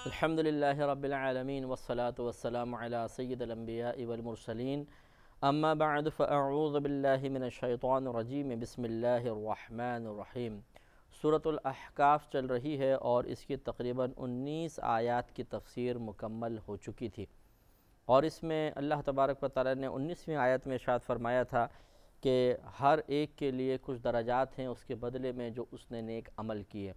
الحمدللہ رب العالمین والصلاة والسلام علی سید الانبیاء والمرسلین اما بعد فاعوذ باللہ من الشیطان الرجیم بسم اللہ الرحمن الرحیم۔ سورۃ الاحقاف چل رہی ہے اور اس کی تقریباً 19 آیات کی تفسیر مکمل ہو چکی تھی، اور اس میں اللہ تبارک و تعالی نے 19ویں آیت میں ارشاد فرمایا تھا کہ ہر ایک کے لیے کچھ درجات ہیں اس کے بدلے میں جو اس نے نیک عمل کیے۔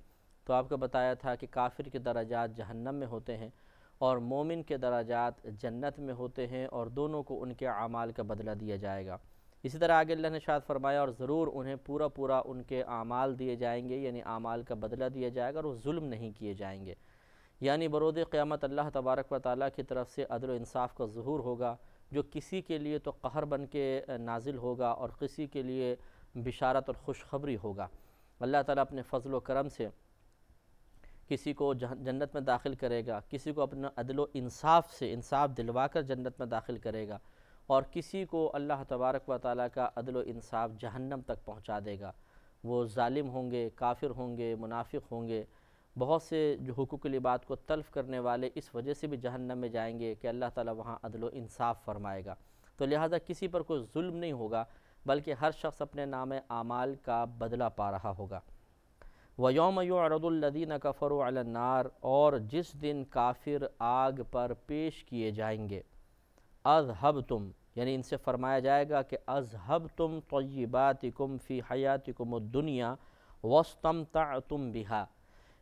تو آپ کو بتایا تھا کہ کافر کے درجات جہنم میں ہوتے ہیں اور مومن کے درجات جنت میں ہوتے ہیں، اور دونوں کو ان کے اعمال کا بدلہ دیا جائے گا۔ اسی طرح آگے اللہ نے ارشاد فرمایا اور ضرور انہیں پورا ان کے اعمال دیے جائیں گے، یعنی اعمال کا بدلہ دیا جائے گا اور وہ ظلم نہیں کیے جائیں گے، یعنی برود قیامت اللہ تبارک و تعالیٰ کی طرف سے عدل و انصاف کا ظہور ہوگا، جو کسی کے لیے تو قہر بن کے نازل ہوگا اور کسی کے لیے بشارت اور خوشخبری ہوگا۔ اللہ تعالیٰ اپنے فضل و کرم سے کسی کو جنت میں داخل کرے گا، کسی کو اپنا عدل و انصاف سے انصاف دلوا کر جنت میں داخل کرے گا، اور کسی کو اللہ تبارک و تعالیٰ کا عدل و انصاف جہنم تک پہنچا دے گا۔ وہ ظالم ہوں گے، کافر ہوں گے، منافق ہوں گے، بہت سے جو حقوق العباد کو تلف کرنے والے اس وجہ سے بھی جہنم میں جائیں گے کہ اللہ تعالیٰ وہاں عدل و انصاف فرمائے گا۔ تو لہٰذا کسی پر کوئی ظلم نہیں ہوگا، بلکہ ہر شخص اپنے نام اعمال کا بدلہ پا رہا ہوگا۔ وَيَوْمَ يُعْرَضُ الَّذِينَ كَفَرُوا عَلَى النَّارِ، اور جس دن کافر آگ پر پیش کیے جائیں گے، اذهبتم، یعنی ان سے فرمایا جائے گا کہ اذهبتم طیباتکم فی حیاتکم الدنیا واستمتعتم بها،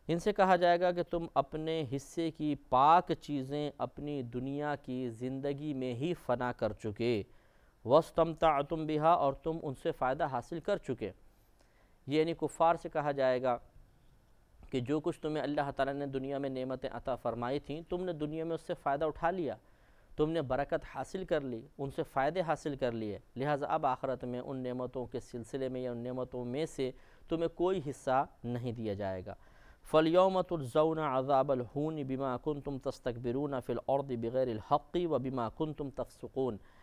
ان سے کہا جائے گا کہ تم اپنے حصے کی پاک چیزیں اپنی دنیا کی زندگی میں ہی فنا کر چکے، واستمتعتم بها، اور تم ان سے فائدہ حاصل کر چکے۔ یعنی کفار سے کہا جائے گا کہ جو کچھ تمہیں اللہ تعالیٰ نے دنیا میں نعمتیں عطا فرمائی تھیں، تم نے دنیا میں اس سے فائدہ اٹھا لیا، تم نے برکت حاصل کر لی، ان سے فائدے حاصل کر لیے، لہٰذا اب آخرت میں ان نعمتوں کے سلسلے میں یا ان نعمتوں میں سے تمہیں کوئی حصہ نہیں دیا جائے گا۔ فَالْيَوْمَ تُجْزَوْنَ عَذَابَ الْهُونِ بِمَا كُنْتُمْ تَسْتَكْبِرُونَ فِي الْأَرْضِ بِغَيْرِ الْحَقِّ وَبِمَا كُنْتُمْ تَفْسُقُونَ۔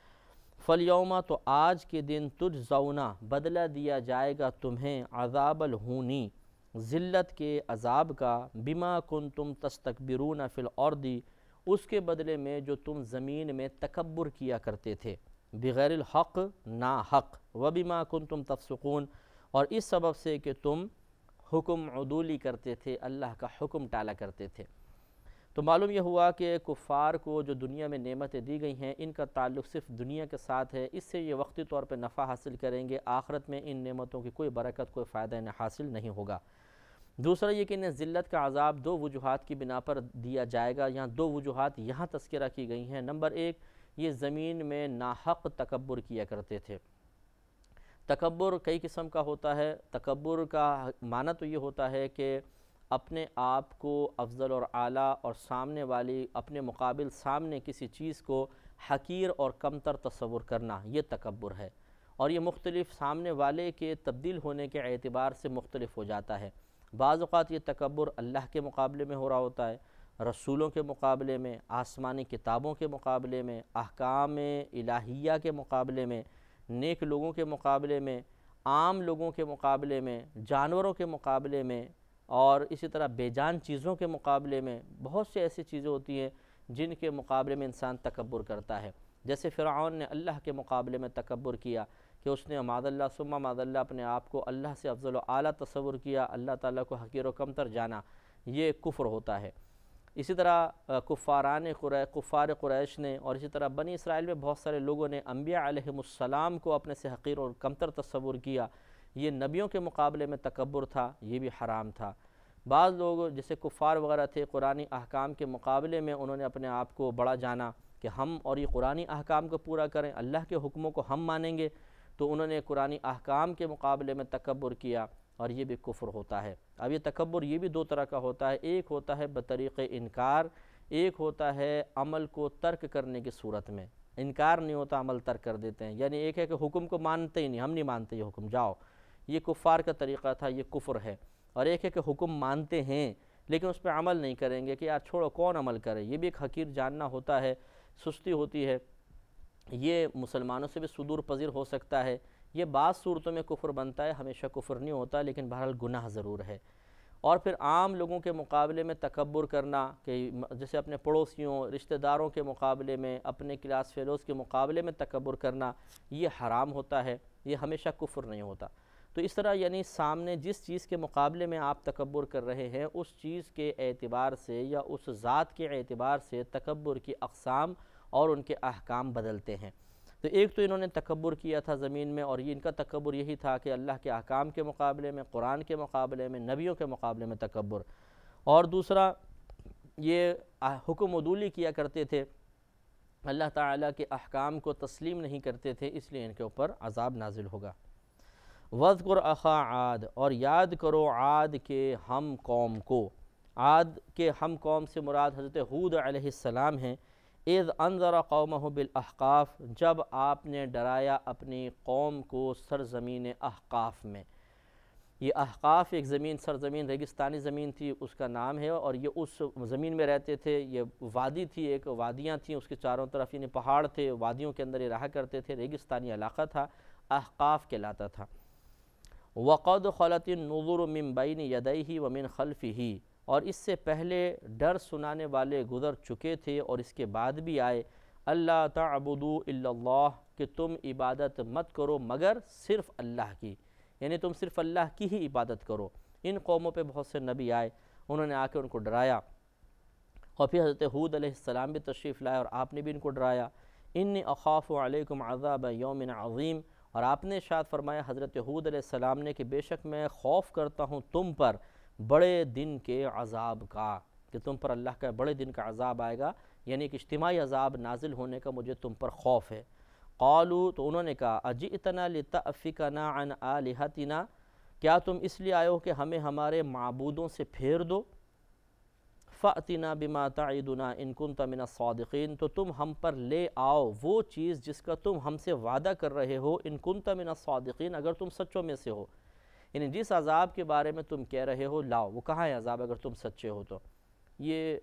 فَالْيَوْمَ، تو آج کے دن، تُجْزَوْنَ، بدلہ دیا جائے گا تمہیں، عذاب الہونی، ذلت کے عذاب کا، بما کنتم تستکبرون فی الارض، اس کے بدلے میں جو تم زمین میں تکبر کیا کرتے تھے، بغیر الحق، ناحق، وبما کنتم تفسقون، اور اس سبب سے کہ تم حکم عدولی کرتے تھے، اللہ کا حکم ٹالا کرتے تھے۔ تو معلوم یہ ہوا کہ کفار کو جو دنیا میں نعمتیں دی گئی ہیں ان کا تعلق صرف دنیا کے ساتھ ہے، اس سے یہ وقتی طور پہ نفع حاصل کریں گے، آخرت میں ان نعمتوں کی کوئی برکت، کوئی فائدہ انہیں حاصل نہیں ہوگا۔ دوسرا یہ کہ انہیں ذلت کا عذاب دو وجوہات کی بنا پر دیا جائے گا، یہاں دو وجوہات یہاں تذکرہ کی گئی ہیں۔ نمبر ایک، یہ زمین میں ناحق تکبر کیا کرتے تھے۔ تکبر کئی قسم کا ہوتا ہے۔ تکبر کا معنی تو یہ ہوتا ہے کہ اپنے آپ کو افضل اور اعلیٰ اور سامنے والی اپنے مقابل سامنے کسی چیز کو حقیر اور کمتر تصور کرنا، یہ تکبر ہے، اور یہ مختلف سامنے والے کے تبدیل ہونے کے اعتبار سے مختلف ہو جاتا ہے۔ بعض اوقات یہ تکبر اللہ کے مقابلے میں ہو رہا ہوتا ہے، رسولوں کے مقابلے میں، آسمانی کتابوں کے مقابلے میں، احکام الہیہ کے مقابلے میں، نیک لوگوں کے مقابلے میں، عام لوگوں کے مقابلے میں، جانوروں کے مقابلے میں، اور اسی طرح بے جان چیزوں کے مقابلے میں۔ بہت سے ایسی چیزیں ہوتی ہیں جن کے مقابلے میں انسان تکبر کرتا ہے، جیسے فرعون نے اللہ کے مقابلے میں تکبر کیا کہ اس نے معاذ اللہ ثم معاذ اللہ اپنے آپ کو اللہ سے افضل و اعلیٰ تصور کیا، اللہ تعالیٰ کو حقیر و کمتر جانا، یہ کفر ہوتا ہے۔ اسی طرح کفار قریش نے، اور اسی طرح بنی اسرائیل میں بہت سارے لوگوں نے انبیاء علیہم السلام کو اپنے سے حقیر اور کمتر تصور کیا، یہ نبیوں کے مقابلے میں تکبر تھا، یہ بھی حرام تھا۔ بعض لوگ جیسے کفار وغیرہ تھے، قرآنی احکام کے مقابلے میں انہوں نے اپنے آپ کو بڑا جانا کہ ہم اور یہ قرآنی احکام کو پورا کریں، اللہ کے حکموں کو ہم مانیں گے، تو انہوں نے قرآنی احکام کے مقابلے میں تکبر کیا، اور یہ بھی کفر ہوتا ہے۔ اب یہ تکبر یہ بھی دو طرح کا ہوتا ہے، ایک ہوتا ہے بطریق انکار، ایک ہوتا ہے عمل کو ترک کرنے کی صورت میں۔ انکار نہیں ہوتا، عمل ترک کر دیتے ہیں، یعنی ایک ہے کہ حکم کو مانتے ہی نہیں، ہم نہیں مانتے یہ حکم، جاؤ، یہ کفار کا طریقہ تھا، یہ کفر ہے۔ اور ایک ہے کہ حکم مانتے ہیں لیکن اس پہ عمل نہیں کریں گے کہ یار چھوڑو، کون عمل کرے، یہ بھی ایک حقیر جاننا ہوتا ہے، سستی ہوتی ہے، یہ مسلمانوں سے بھی صدور پذیر ہو سکتا ہے، یہ بعض صورتوں میں کفر بنتا ہے، ہمیشہ کفر نہیں ہوتا، لیکن بہرحال گناہ ضرور ہے۔ اور پھر عام لوگوں کے مقابلے میں تکبر کرنا کہ جیسے اپنے پڑوسیوں رشتہ داروں کے مقابلے میں اپنے کلاس فیلوز کے مقابلے میں تکبر کرنا یہ حرام ہوتا ہے، یہ ہمیشہ کفر نہیں ہوتا۔ تو اس طرح یعنی سامنے جس چیز کے مقابلے میں آپ تکبر کر رہے ہیں اس چیز کے اعتبار سے یا اس ذات کے اعتبار سے تکبر کی اقسام اور ان کے احکام بدلتے ہیں۔ تو ایک تو انہوں نے تکبر کیا تھا زمین میں، اور یہ ان کا تکبر یہی تھا کہ اللہ کے احکام کے مقابلے میں، قرآن کے مقابلے میں، نبیوں کے مقابلے میں تکبر۔ اور دوسرا یہ حکم عدولی کیا کرتے تھے، اللہ تعالیٰ کے احکام کو تسلیم نہیں کرتے تھے، اس لیے ان کے اوپر عذاب نازل ہوگا۔ وَاذْكُرْ أَخَا عَاد، اور یاد کرو عاد کے ہم قوم کو۔ عاد کے ہم قوم سے مراد حضرت ہود علیہ السلام ہیں۔ اِذْ أَنذَرَ قَوْمَهُ بِالْأَحْقَافِ، جب آپ نے ڈرایا اپنی قوم کو سرزمین احقاف میں۔ یہ احقاف ایک سرزمین ریگستانی زمین تھی، اس کا نام ہے، اور یہ اس زمین میں رہتے تھے۔ یہ وادی تھی، ایک وادیاں تھیں اس کے چاروں طرف، یعنی پہاڑ تھے، وادیوں کے اندر یہ رہا کرتے تھے، ریگستانی علاقہ تھا، احقاف کہلاتا تھا۔ وَقَدْ خَلَتِ النُّذُرُ مِن بَيْنِ يَدَيْهِ وَمِن خَلْفِهِ، اور اس سے پہلے ڈر سنانے والے گزر چکے تھے اور اس کے بعد بھی آئے۔ اللہ تعبدوا الا اللہ، کہ تم عبادت مت کرو مگر صرف اللہ کی، یعنی تم صرف اللہ کی ہی عبادت کرو۔ ان قوموں پہ بہت سے نبی آئے، انہوں نے آ کے ان کو ڈرایا، اور پھر حضرت ہود علیہ السلام بھی تشریف لائے اور آپ نے بھی ان کو ڈرایا۔ انی اخاف علیکم عذاب یوم عظیم، اور آپ نے ارشاد فرمایا حضرت ہود علیہ السلام نے کہ بے شک میں خوف کرتا ہوں تم پر بڑے دن کے عذاب کا، کہ تم پر اللہ کا بڑے دن کا عذاب آئے گا، یعنی کہ اجتماعی عذاب نازل ہونے کا مجھے تم پر خوف ہے۔ قالوا، تو انہوں نے کہا اجئتنا لتأفکنا عن آلہتنا، کیا تم اس لیے آئے ہو کہ ہمیں ہمارے معبودوں سے پھیر دو؟ فأتنا بما تعدنا ان كنت من الصادقین، تو تم ہم پر لے آؤ وہ چیز جس کا تم ہم سے وعدہ کر رہے ہو، ان كنت من الصادقین، اگر تم سچوں میں سے ہو، یعنی جس عذاب کے بارے میں تم کہہ رہے ہو لاؤ، وہ کہاں ہے عذاب اگر تم سچے ہو تو۔ یہ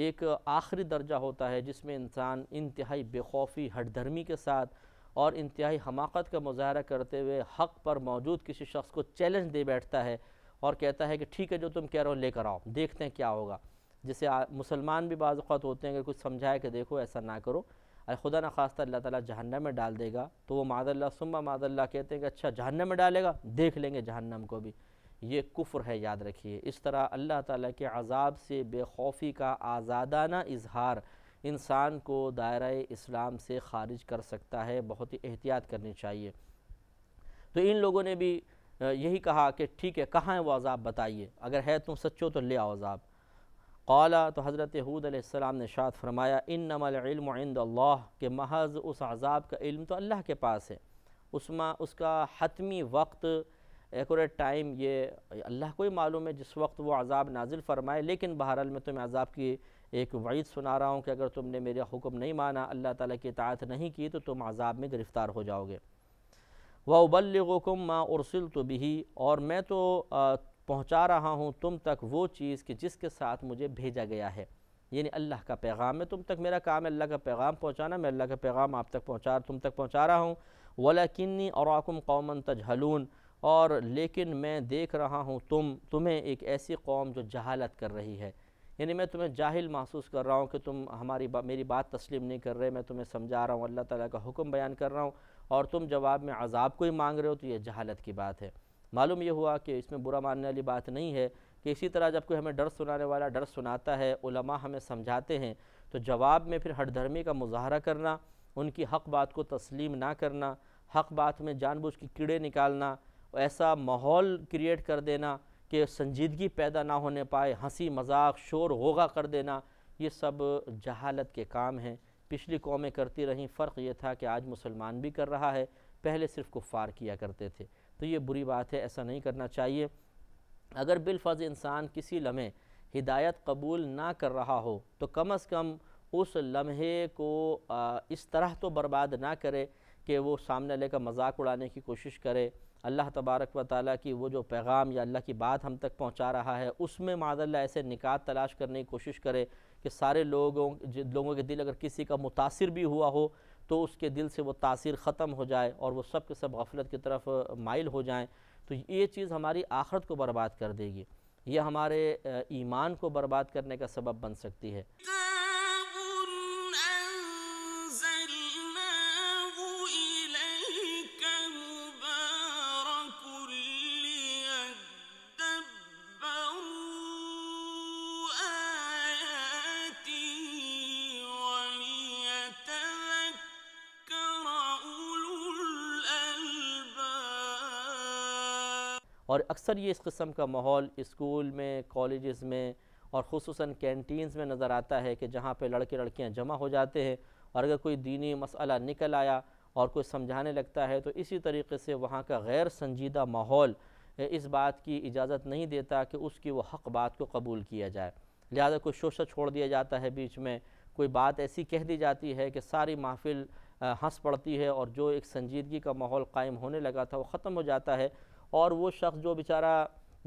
ایک آخری درجہ ہوتا ہے جس میں انسان انتہائی بے خوفی، ہٹ دھرمی کے ساتھ اور انتہائی حماقت کا مظاہرہ کرتے ہوئے حق پر موجود کسی شخص کو چیلنج دے بیٹھتا ہے اور کہتا ہے کہ ٹھیک ہے جو تم کہہ رہے ہو لے کر آؤ، دیکھتے ہیں کیا ہوگا۔ جسے مسلمان بھی بعض اوقات ہوتے ہیں کہ کچھ سمجھائے کہ دیکھو ایسا نہ کرو، خدا نخواستہ اللہ تعالیٰ جہنم میں ڈال دے گا، تو وہ معاذ اللہ ثم معاذ اللہ کہتے ہیں کہ اچھا جہنم میں ڈالے گا، دیکھ لیں گے جہنم کو بھی۔ یہ کفر ہے، یاد رکھیے۔ اس طرح اللہ تعالیٰ کے عذاب سے بے خوفی کا آزادانہ اظہار انسان کو دائرہ اسلام سے خارج کر سکتا ہے، بہت ہی احتیاط کرنی چاہیے۔ تو ان لوگوں نے بھی یہی کہا کہ ٹھیک ہے کہاں ہے وہ عذاب بتائیے، اگر ہے تم سچو تو لے آؤ عذاب۔ قال، تو حضرت ہود علیہ السلام نے ارشاد فرمایا انما العلم عند اللہ، کہ محض اس عذاب کا علم تو اللہ کے پاس ہے، اس کا حتمی وقت، ایکوریٹ ٹائم یہ اللہ کو ہی معلوم ہے جس وقت وہ عذاب نازل فرمائے۔ لیکن بہرحال میں تمہیں عذاب کی ایک وعید سنا رہا ہوں کہ اگر تم نے میرا حکم نہیں مانا، اللہ تعالیٰ کی اطاعت نہیں کی، تو تم عذاب میں گرفتار ہو جاؤ گے۔ وَأُبَلِّغُكُم مَّا أُرْسِلْتُ بِهِ، اور میں تو پہنچا رہا ہوں تم تک وہ چیز کہ جس کے ساتھ مجھے بھیجا گیا ہے، یعنی اللہ کا پیغام ہے تم تک، میرا کام ہے اللہ کا پیغام پہنچانا، میں اللہ کا پیغام آپ تک تم تک پہنچا رہا ہوں۔ وَلَكِنِّي أَرَاكُمْ قَوْمًا تَجْهَلُونَ، اور لیکن میں دیکھ رہا ہوں تمہیں ایک ایسی قوم جو جہالت کر رہی ہے، یعنی میں تمہیں جاہل محسوس کر رہا ہوں کہ تم میری بات تسلیم نہیں کر رہے، میں تمہیں سمجھا رہا ہوں، اللہ تعالیٰ کا حکم بیان کر رہا ہوں، اور تم جواب میں عذاب کو ہی مانگ رہے ہو، تو یہ جہالت کی بات ہے۔ معلوم یہ ہوا کہ اس میں برا ماننے والی بات نہیں ہے کہ اسی طرح جب کوئی ہمیں ڈر سنانے والا ڈر سناتا ہے، علماء ہمیں سمجھاتے ہیں، تو جواب میں پھر ہٹ دھرمی کا مظاہرہ کرنا، ان کی حق بات کو تسلیم نہ کرنا، حق بات میں جان بوجھ کے کیڑے نکالنا، ایسا ماحول کریٹ کر دینا کہ سنجیدگی پیدا نہ ہونے پائے، ہنسی مذاق شور غوغا کر دینا، یہ سب جہالت کے کام ہیں، پچھلی قومیں کرتی رہیں، فرق یہ تھا کہ آج مسلمان بھی کر رہا ہے، پہلے صرف کفار کیا کرتے تھے، تو یہ بری بات ہے، ایسا نہیں کرنا چاہیے۔ اگر بالفرض انسان کسی لمحے ہدایت قبول نہ کر رہا ہو تو کم از کم اس لمحے کو اس طرح تو برباد نہ کرے کہ وہ سامنے والے کا مذاق اڑانے کی کوشش کرے، اللہ تبارک و تعالیٰ کی وہ جو پیغام یا اللہ کی بات ہم تک پہنچا رہا ہے اس میں معاذ اللہ ایسے نکات تلاش کرنے کی کوشش کرے کہ سارے لوگوں کے دل اگر کسی کا متاثر بھی ہوا ہو تو اس کے دل سے وہ تاثیر ختم ہو جائے اور وہ سب کے سب غفلت کی طرف مائل ہو جائیں، تو یہ چیز ہماری آخرت کو برباد کر دے گی۔ یہ ہمارے ایمان کو برباد کرنے کا سبب بن سکتی ہے۔ اور اکثر یہ اس قسم کا ماحول اسکول میں، کالجز میں اور خصوصاً کینٹینز میں نظر آتا ہے کہ جہاں پہ لڑکے لڑکیاں جمع ہو جاتے ہیں، اور اگر کوئی دینی مسئلہ نکل آیا اور کوئی سمجھانے لگتا ہے تو اسی طریقے سے وہاں کا غیر سنجیدہ ماحول اس بات کی اجازت نہیں دیتا کہ اس کی وہ حق بات کو قبول کیا جائے، لہذا کوئی شوشہ چھوڑ دیا جاتا ہے بیچ میں، کوئی بات ایسی کہہ دی جاتی ہے کہ ساری محفل ہنس پڑتی ہے، اور جو ایک سنجیدگی کا ماحول قائم ہونے لگا تھا وہ ختم ہو جاتا ہے، اور وہ شخص جو بیچارہ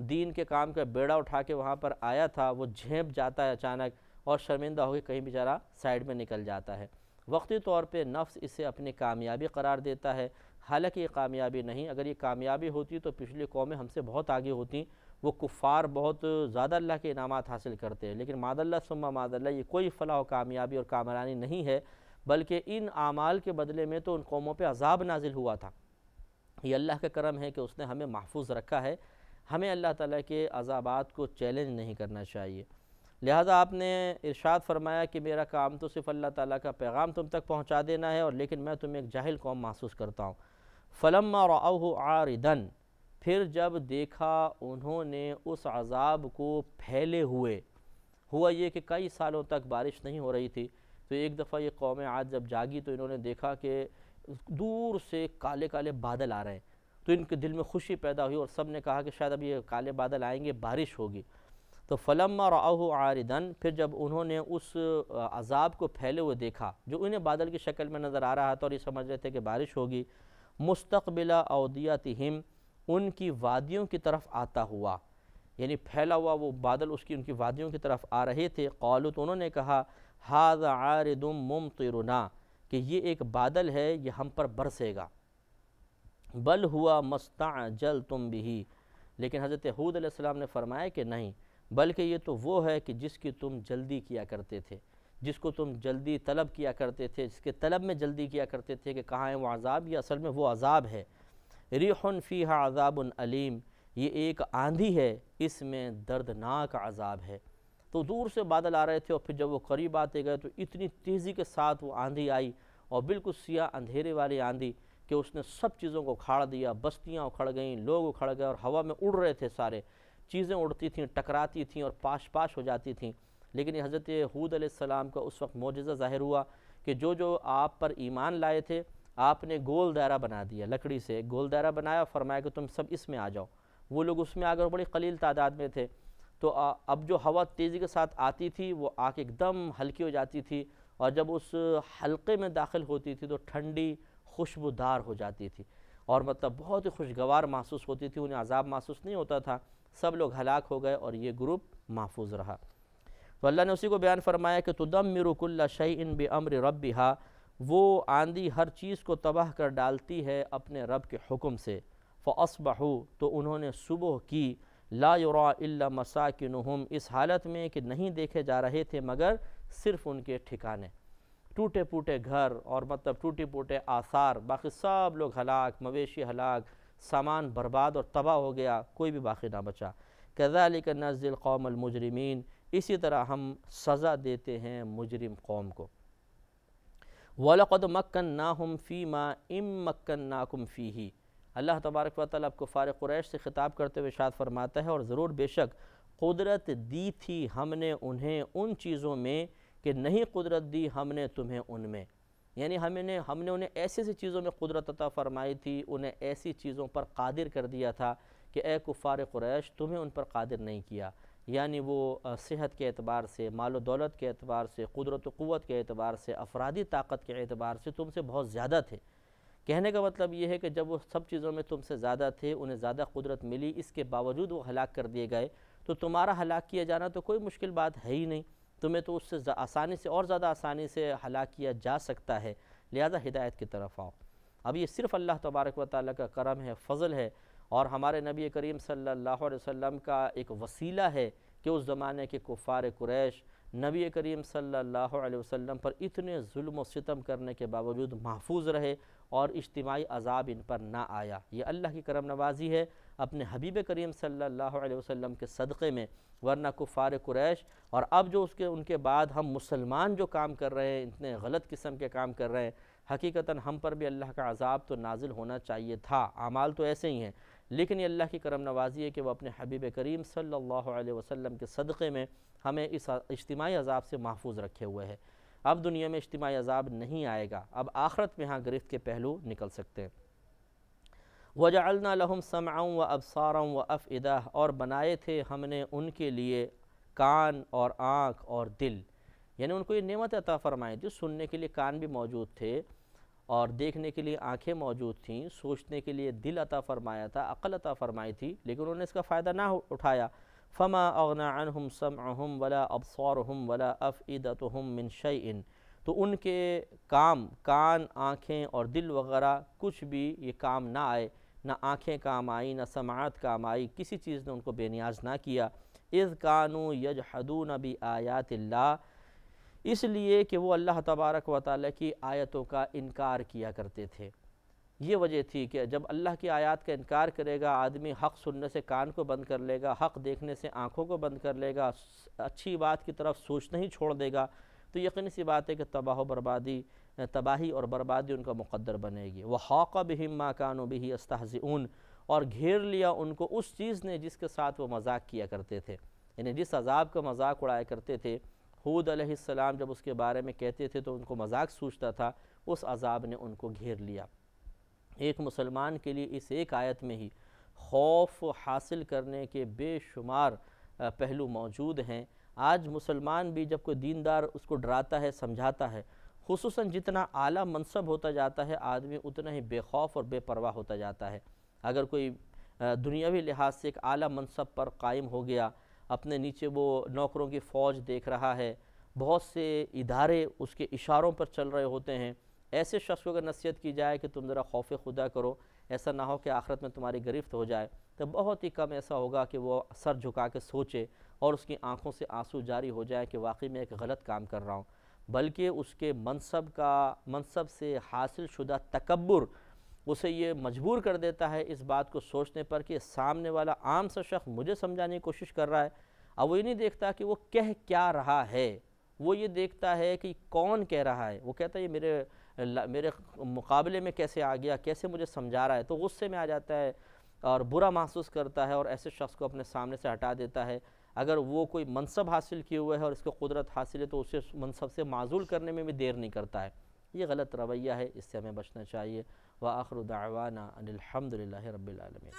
دین کے کام کا بیڑا اٹھا کے وہاں پر آیا تھا وہ جھینپ جاتا ہے اچانک، اور شرمندہ ہو کے کہیں بیچارہ سائیڈ میں نکل جاتا ہے۔ وقتی طور پہ نفس اسے اپنی کامیابی قرار دیتا ہے، حالانکہ یہ کامیابی نہیں، اگر یہ کامیابی ہوتی تو پچھلی قومیں ہم سے بہت آگے ہوتیں، وہ کفار بہت زیادہ اللہ کے انعامات حاصل کرتے ہیں، لیکن معاذ اللہ ثم معاذ اللہ یہ کوئی فلاح و کامیابی اور کامرانی نہیں ہے، بلکہ ان اعمال کے بدلے میں تو ان قوموں پہ عذاب نازل ہوا تھا۔ یہ اللہ کا کرم ہے کہ اس نے ہمیں محفوظ رکھا ہے، ہمیں اللہ تعالیٰ کے عذابات کو چیلنج نہیں کرنا چاہیے۔ لہٰذا آپ نے ارشاد فرمایا کہ میرا کام تو صرف اللہ تعالیٰ کا پیغام تم تک پہنچا دینا ہے، اور لیکن میں تمہیں ایک جاہل قوم محسوس کرتا ہوں۔ فَلَمَّا رَأَوْهُ عَارِضًا، پھر جب دیکھا انہوں نے اس عذاب کو پھیلے ہوئے، ہوا یہ کہ کئی سالوں تک بارش نہیں ہو رہی تھی، تو ایک دفعہ یہ قوم عاد جب جاگی تو انہوں نے دیکھا کہ دور سے کالے کالے بادل آ رہے ہیں، تو ان کے دل میں خوشی پیدا ہوئی، اور سب نے کہا کہ شاید اب یہ کالے بادل آئیں گے، بارش ہوگی۔ تو فَلَمَّا رَأَوْهُ عَارِضًا، پھر جب انہوں نے اس عذاب کو پھیلے ہوئے دیکھا جو انہیں بادل کی شکل میں نظر آ رہا تھا، اور یہ سمجھ رہے تھے کہ بارش ہوگی، مُسْتَقْبِلَ أَوْدِيَتِهِمْ، ان کی وادیوں کی طرف آتا ہوا، یعنی پھیلا ہوا وہ بادل ان کی وادیوں کی طرف آ رہے تھے۔ قالوا، تو انہوں نے کہا هَذَا عَارِضٌ مُمْطِرُنَا، کہ یہ ایک بادل ہے، یہ ہم پر برسے گا۔ بل ہوا مستعجلتم بہ، لیکن حضرت ہود علیہ السلام نے فرمایا کہ نہیں، بلکہ یہ تو وہ ہے کہ جس کی تم جلدی کیا کرتے تھے، جس کو تم جلدی طلب کیا کرتے تھے، جس کے طلب میں جلدی کیا کرتے تھے کہ کہاں ہے وہ عذاب، یہ اصل میں وہ عذاب ہے۔ ریح فیہا عذاب علیم، یہ ایک آندھی ہے، اس میں دردناک عذاب ہے۔ تو دور سے بادل آ رہے تھے، اور پھر جب وہ قریب آتے گئے تو اتنی تیزی کے ساتھ وہ آندھی آئی، اور بالکل سیاہ اندھیرے والی آندھی کہ اس نے سب چیزوں کو اکھاڑ دیا، بستیاں اکھڑ گئیں، لوگ اکھڑ گئے، اور ہوا میں اڑ رہے تھے سارے، چیزیں اڑتی تھیں، ٹکراتی تھیں اور پاش پاش ہو جاتی تھیں۔ لیکن یہ حضرت ہود علیہ السلام کا اس وقت معجزہ ظاہر ہوا کہ جو آپ پر ایمان لائے تھے، آپ نے گول دائرہ بنا دیا، لکڑی سے گول دائرہ بنایا، فرمایا کہ تم سب اس میں آ جاؤ۔ وہ لوگ اس میں آ کر بڑی قلیل تعداد میں تھے، تو اب جو ہوا تیزی کے ساتھ آتی تھی وہ آ کے ایک دم ہلکی ہو جاتی تھی، اور جب اس حلقے میں داخل ہوتی تھی تو ٹھنڈی خوشبودار ہو جاتی تھی، اور مطلب بہت ہی خوشگوار محسوس ہوتی تھی، انہیں عذاب محسوس نہیں ہوتا تھا۔ سب لوگ ہلاک ہو گئے اور یہ گروپ محفوظ رہا۔ تو اللہ نے اسی کو بیان فرمایا کہ تدمر کل شیء بامر ربھا، وہ آندھی ہر چیز کو تباہ کر ڈالتی ہے اپنے رب کے حکم سے۔ فاصبحوا، تو انہوں نے صبح کی، لا یرا الا مساکنہم، اس حالت میں کہ نہیں دیکھے جا رہے تھے مگر صرف ان کے ٹھکانے، ٹوٹے پوٹے گھر اور مطلب ٹوٹے پوٹے آثار، باقی سب لوگ ہلاک، مویشی ہلاک، سامان برباد اور تباہ ہو گیا، کوئی بھی باقی نہ بچا۔ کذالک نجزی القوم المجرمین، اسی طرح ہم سزا دیتے ہیں مجرم قوم کو۔ وَلَقَدْ مَكَّنَّاهُمْ فِي مَا إِن مَّكَّنَّاكُمْ فِيهِ، اللہ تبارک و تعالیٰ کفار قریش سے خطاب کرتے ہوئے ارشاد فرماتا ہے، اور ضرور بے شک قدرت دی تھی ہم نے انہیں ان چیزوں میں کہ نہیں قدرت دی ہم نے تمہیں ان میں، یعنی ہم نے انہیں ایسی ایسی چیزوں میں قدرت عطا فرمائی تھی، انہیں ایسی چیزوں پر قادر کر دیا تھا کہ اے کفار قریش تمہیں ان پر قادر نہیں کیا، یعنی وہ صحت کے اعتبار سے، مال و دولت کے اعتبار سے، قدرت و قوت کے اعتبار سے، افرادی طاقت کے اعتبار سے تم سے بہت زیادہ تھے۔ کہنے کا مطلب یہ ہے کہ جب وہ سب چیزوں میں تم سے زیادہ تھے، انہیں زیادہ قدرت ملی، اس کے باوجود وہ ہلاک کر دیے گئے، تو تمہارا ہلاک کیا جانا تو کوئی مشکل بات ہے ہی نہیں، تمہیں تو اس سے آسانی سے اور زیادہ آسانی سے ہلاک کیا جا سکتا ہے، لہذا ہدایت کی طرف آؤ۔ اب یہ صرف اللہ تبارک و تعالیٰ کا کرم ہے، فضل ہے، اور ہمارے نبی کریم صلی اللہ علیہ وسلم کا ایک وسیلہ ہے کہ اس زمانے کے کفار قریش نبی کریم صلی اللہ علیہ وسلم پر اتنے ظلم و ستم کرنے کے باوجود محفوظ رہے اور اجتماعی عذاب ان پر نہ آیا۔ یہ اللہ کی کرم نوازی ہے اپنے حبیب کریم صلی اللہ علیہ وسلم کے صدقے میں، ورنہ کفار قریش اور اب جو ان کے بعد ہم مسلمان جو کام کر رہے ہیں، اتنے غلط قسم کے کام کر رہے ہیں، حقیقتاً ہم پر بھی اللہ کا عذاب تو نازل ہونا چاہیے تھا۔ اعمال تو ایسے ہی ہیں، لیکن یہ اللہ کی کرم نوازی ہے کہ وہ اپنے حبیب کریم صلی اللہ علیہ وسلم کے صدقے میں ہمیں اس اجتماعی عذاب سے محفوظ رکھے ہوئے ہے۔ اب دنیا میں اجتماعی عذاب نہیں آئے گا، اب آخرت میں ہاں گرفت کے پہلو نکل سکتے ہیں۔ وَجَعَلْنَا لَهُمْ سَمْعًا وَأَبْصَارًا وَأَفْئِدَةً، اور بنائے تھے ہم نے ان کے لیے کان اور آنکھ اور دل، یعنی ان کو یہ نعمت عطا فرمائی تھی، سننے کے لیے کان بھی موجود تھے اور دیکھنے کے لیے آنکھیں موجود تھیں، سوچنے کے لیے دل عطا فرمایا تھا، عقل عطا فرمائی تھی، لیکن انہوں نے اس کا فائدہ نہ اٹھایا۔ فَمَا أَغْنَى عَنْهُمْ سَمْعُهُمْ وَلَا أَبْصَارُهُمْ وَلَا أَفْئِدَتُهُمْ مِنْ شَيْءٍ، تو ان کے کان، آنکھیں اور دل وغیرہ کچھ بھی یہ کام نہ آئے، نہ آنکھیں کام آئیں، نہ سماعت کام آئی، کسی چیز نے ان کو بے نیاز نہ کیا۔ اِذْ كَانُوا يَجْحَدُونَ بِآيَاتِ اللَّهِ، اس لیے کہ وہ اللہ تبارک و تعالیٰ کی آیتوں کا انکار کیا کرتے تھے۔ یہ وجہ تھی کہ جب اللہ کی آیات کا انکار کرے گا آدمی، حق سننے سے کان کو بند کر لے گا، حق دیکھنے سے آنکھوں کو بند کر لے گا، اچھی بات کی طرف سوچنا ہی چھوڑ دے گا، تو یقینی سی بات ہے کہ تباہی اور بربادی ان کا مقدر بنے گی۔ وَحَاقَ بِهِم مَّا كَانُوا بِهِ يَسْتَهْزِئُونَ، اور گھیر لیا ان کو اس چیز نے جس کے ساتھ وہ مذاق کیا کرتے تھے، یعنی جس عذاب کا مذاق اڑایا کرتے تھے۔ ہود علیہ السلام جب اس کے بارے میں کہتے تھے تو ان کو مذاق سوچتا تھا، اس عذاب نے ان کو گھیر لیا۔ ایک مسلمان کے لیے اس ایک آیت میں ہی خوف حاصل کرنے کے بے شمار پہلو موجود ہیں۔ آج مسلمان بھی جب کوئی دیندار اس کو ڈراتا ہے، سمجھاتا ہے، خصوصاً جتنا اعلیٰ منصب ہوتا جاتا ہے آدمی اتنا ہی بے خوف اور بے پرواہ ہوتا جاتا ہے۔ اگر کوئی دنیاوی لحاظ سے ایک اعلیٰ منصب پر قائم ہو گیا، اپنے نیچے وہ نوکروں کی فوج دیکھ رہا ہے، بہت سے ادارے اس کے اشاروں پر چل رہے ہوتے ہیں، ایسے شخص کو اگر نصیحت کی جائے کہ تم ذرا خوف خدا کرو، ایسا نہ ہو کہ آخرت میں تمہاری گرفت ہو جائے، تو بہت ہی کم ایسا ہوگا کہ وہ سر جھکا کے سوچے اور اس کی آنکھوں سے آنسو جاری ہو جائے کہ واقعی میں ایک غلط کام کر رہا ہوں، بلکہ اس کے منصب سے حاصل شدہ تکبر اسے یہ مجبور کر دیتا ہے اس بات کو سوچنے پر کہ سامنے والا عام سا شخص مجھے سمجھانے کی کوشش کر رہا ہے۔ اب وہ یہ نہیں دیکھتا کہ وہ کہہ کیا رہا ہے، وہ یہ دیکھتا ہے کہ کون کہہ رہا ہے۔ وہ کہتا ہے یہ میرے مقابلے میں کیسے آ گیا، کیسے مجھے سمجھا رہا ہے، تو غصے میں آ جاتا ہے اور برا محسوس کرتا ہے اور ایسے شخص کو اپنے سامنے سے ہٹا دیتا ہے۔ اگر وہ کوئی منصب حاصل کیے ہوئے ہے اور اس کو قدرت حاصل ہے تو اسے منصب سے معزول کرنے میں بھی دیر نہیں کرتا ہے۔ یہ غلط رویہ ہے، اس سے ہمیں بچنا چاہیے۔ وآخر دعوانا ان الحمد للہ رب العالمین۔